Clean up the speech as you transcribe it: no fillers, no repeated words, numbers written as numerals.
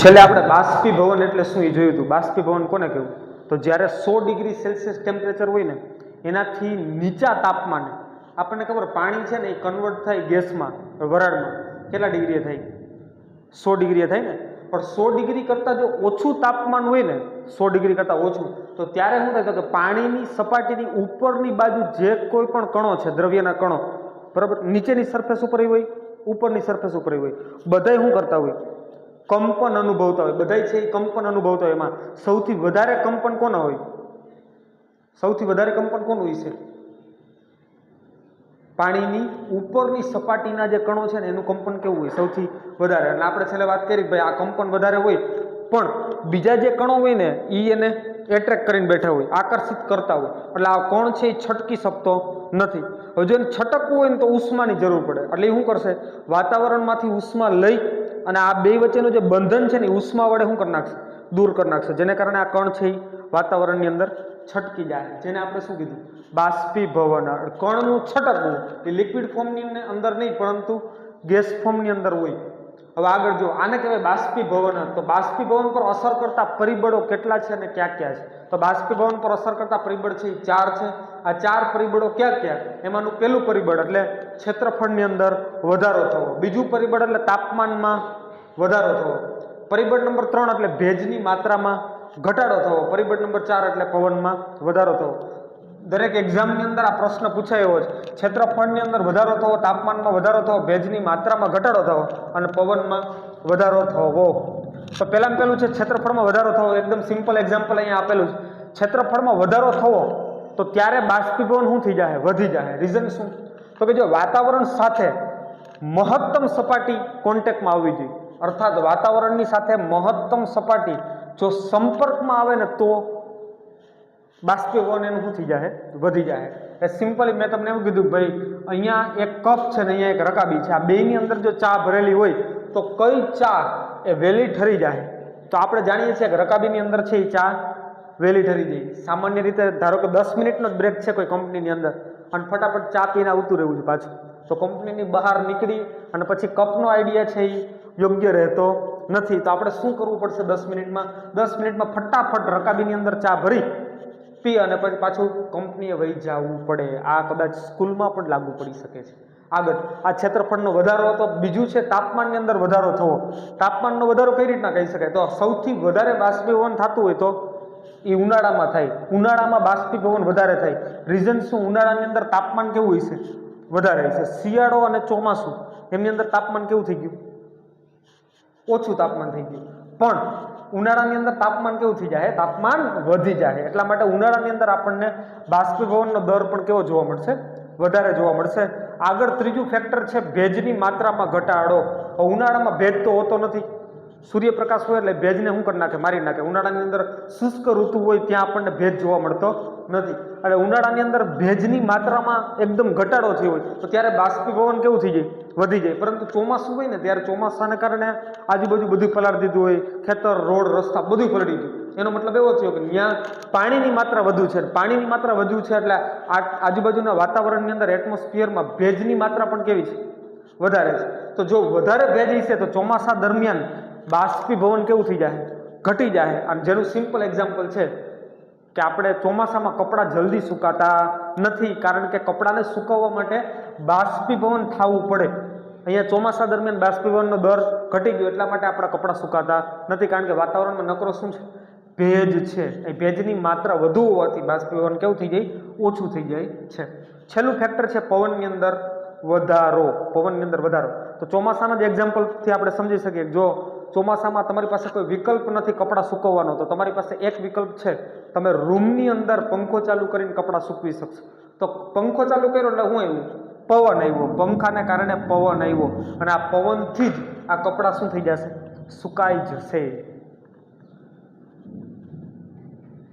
છેલ્લે આપણે બાષ્પીભવન એટલે શું એ જોયું હતું. બાષ્પીભવન કોને કહેવું? તો જ્યારે 100 ડિગ્રી સેલ્સિયસ ટેમ્પરેચર હોય ને એનાથી નીચા તાપમાને આપણને ખબર પાણી છે ને એ કન્વર્ટ થાય ગેસમાં, વરાળમાં. કેટલા ડિગ્રીએ થાય? 100 ડિગ્રીએ થાય ને. પણ 100 ડિગ્રી કરતાં જો ઓછું તાપમાન હોય ને, 100 ડિગ્રી કરતાં ઓછું, તો ત્યારે શું થાય? તો કે પાણીની સપાટીની ઉપરની બાજુ જે કોઈ પણ કણો છે, દ્રવ્યના કણો, બરાબર, નીચેની સરફેસ ઉપર હોય, ઉપરની સરફેસ ઉપર હોય, બધાય શું કરતા હોય? કંપન અનુભવતા હોય. બધાય છે એ કંપન અનુભવતા હોય. એમાં સૌથી વધારે કંપન કોના હોય? સૌથી વધારે કંપન કોનું હોય છે? પાણીની ઉપરની સપાટીના જે કણો છે ને એનું કંપન કેવું હોય? સૌથી વધારે. એટલે આપણે છેલ્લે વાત કરી ભાઈ આ કંપન વધારે હોય, પણ બીજા જે કણો હોય ને એ એને એટ્રેક્ટ કરીને બેઠા હોય, આકર્ષિત કરતા હોય. એટલે આ કણ છે એ છટકી શકતો નથી. હવે જો એને છટકવું હોય ને તો ઉષ્માની જરૂર પડે. એટલે એ શું કરશે? વાતાવરણમાંથી ઉષ્મા લઈ અને આ બે વચ્ચેનું જે બંધન છે ને ઉષ્મા વડે શું કરી નાખશે? દૂર કરી નાખશે. જેને કારણે આ કણ છે એ વાતાવરણની અંદર છટકી જાય. જેને આપણે શું કીધું? બાષ્પીભવન. કણનું છટકવું એ લિક્વિડ ફોર્મની અંદર નહીં પરંતુ ગેસ ફોર્મની અંદર હોય. હવે આગળ જો આને કહેવાય બાષ્પીભવન. તો બાષ્પીભવન પર અસર કરતા પરિબળો કેટલા છે અને ક્યાં ક્યાં છે? તો બાષ્પીભવન પર અસર કરતા પરિબળ છે એ 4 છે. આ 4 પરિબળો ક્યાં ક્યાં? એમાંનું પહેલું પરિબળ એટલે ક્ષેત્રફળની અંદર વધારો થવો. બીજું પરિબળ એટલે તાપમાનમાં વધારો થવો. પરિબળ નંબર 3 એટલે ભેજની માત્રામાં ઘટાડો થવો. પરિબળ નંબર 4 એટલે પવનમાં વધારો થવો. દરેક એક્ઝામની અંદર આ પ્રશ્ન પૂછાયો છે. ક્ષેત્રફળની અંદર વધારો થવો, તાપમાનમાં વધારો થવો, ભેજની માત્રામાં ઘટાડો થવો અને પવનમાં વધારો થવો. તો પહેલામાં પહેલું છે ક્ષેત્રફળમાં વધારો થવો. એકદમ સિમ્પલ એક્ઝામ્પલ અહીંયા આપેલું છે. ક્ષેત્રફળમાં વધારો થવો તો ત્યારે બાષ્પીભવન શું થઈ જાય? વધી જાય. રીઝન શું? તો કે જો વાતાવરણ સાથે મહત્તમ સપાટી કોન્ટેક્ટમાં આવવી જોઈએ. અર્થાત વાતાવરણની સાથે મહત્તમ સપાટી જો સંપર્કમાં આવે ને તો બાષ્પીભવન એનું શું થઈ જાય? વધી જાય. એ સિમ્પલી મેં તમને એવું કીધું ભાઈ અહીંયા એક કપ છે ને અહીંયા એક રકાબી છે. આ બેની અંદર જો ચા ભરેલી હોય તો કઈ ચા એ વહેલી ઠરી જાય? તો આપણે જાણીએ છીએ કે રકાબીની અંદર છે એ ચા વહેલી ઠરી જાય. સામાન્ય રીતે ધારો કે 10 મિનિટનો જ બ્રેક છે કોઈ કંપનીની અંદર અને ફટાફટ ચા પીને આવતું રહેવું છે પાછું, તો કંપનીની બહાર નીકળી અને પછી કપનો આઈડિયા છે એ યોગ્ય રહેતો નથી. તો આપણે શું કરવું પડશે? 10 મિનિટમાં? 10 મિનિટમાં ફટાફટ રકાબીની અંદર ચા ભરી પી અને પછી પાછું કંપનીએ વહી જવું પડે. આ કદાચ સ્કૂલમાં પણ લાગુ પડી શકે છે. આગળ આ ક્ષેત્રફળનો વધારો હતો. બીજું છે તાપમાનની અંદર વધારો થવો. તાપમાનનો વધારો કઈ રીતના કહી શકાય? તો સૌથી વધારે બાષ્પીભવન થતું હોય તો એ ઉનાળામાં થાય. ઉનાળામાં બાષ્પીભવન વધારે થાય. રીઝન શું? ઉનાળાની અંદર તાપમાન કેવું હોય છે? વધારે હોય છે. શિયાળો અને ચોમાસું એમની અંદર તાપમાન કેવું થઈ ગયું? ઓછું તાપમાન થઈ ગયું. પણ ઉનાળાની અંદર તાપમાન કેવું થઈ જાય? તાપમાન વધી જાય. એટલા માટે ઉનાળાની અંદર આપણને બાષ્પીભવનનો દર પણ કેવો જોવા મળશે? વધારે જોવા મળશે. આગળ ત્રીજું ફેક્ટર છે ભેજની માત્રામાં ઘટાડો. ઉનાળામાં ભેજ તો હોતો નથી. સૂર્યપ્રકાશ હોય એટલે ભેજને શું કરી નાખે? મારી નાખે. ઉનાળાની અંદર શુષ્ક ઋતુ હોય ત્યાં આપણને ભેજ જોવા મળતો નથી. એટલે ઉનાળાની અંદર ભેજની માત્રામાં એકદમ ઘટાડો થયો હોય તો ત્યારે બાષ્પીભવન કેવું થઈ જાય? વધી જાય. પરંતુ ચોમાસું હોય ને ત્યારે ચોમાસાને કારણે આજુબાજુ બધું પલાળી દીધું હોય, ખેતર, રોડ, રસ્તા બધું પલળી ગયું. એનો મતલબ એવો થયો કે ત્યાં પાણીની માત્રા વધુ છે. પાણીની માત્રા વધુ છે એટલે આજુબાજુના વાતાવરણની અંદર એટમોસ્ફિયરમાં ભેજની માત્રા પણ કેવી છે? વધારે છે. તો જો વધારે ભેજ હશે તો ચોમાસા દરમિયાન બાષ્પીભવન કેવું થઈ જાય? ઘટી જાય. અને જેનું સિમ્પલ એક્ઝામ્પલ છે કે આપણે ચોમાસામાં કપડાં જલ્દી સુકાતા નથી, કારણ કે કપડાને સુકવવા માટે બાષ્પીભવન થવું પડે. અહીંયા ચોમાસા દરમિયાન બાષ્પીભવનનો દર ઘટી ગયો એટલા માટે આપણા કપડાં સુકાતા નથી, કારણ કે વાતાવરણમાં નકરો શું છે? ભેજ છે. એ ભેજની માત્રા વધુ હોવાથી બાષ્પીભવન કેવું થઈ જાય? ઓછું થઈ જાય છે. છેલ્લું ફેક્ટર છે પવનની અંદર વધારો. પવનની અંદર વધારો. તો ચોમાસાના જ એક્ઝામ્પલથી આપણે સમજી શકીએ. જો ચોમાસામાં તમારી પાસે કોઈ વિકલ્પ નથી કપડાં સૂકવવાનો તો તમારી પાસે એક વિકલ્પ છે, તમે રૂમની અંદર પંખો ચાલુ કરીને કપડાં સૂકવી શકશો. તો પંખો ચાલુ કર્યો એટલે શું આવ્યું? પવન આવ્યો. પંખાને કારણે પવન આવ્યો અને આ પવનથી જ આ કપડાં શું થઈ જશે? સુકાઈ જશે.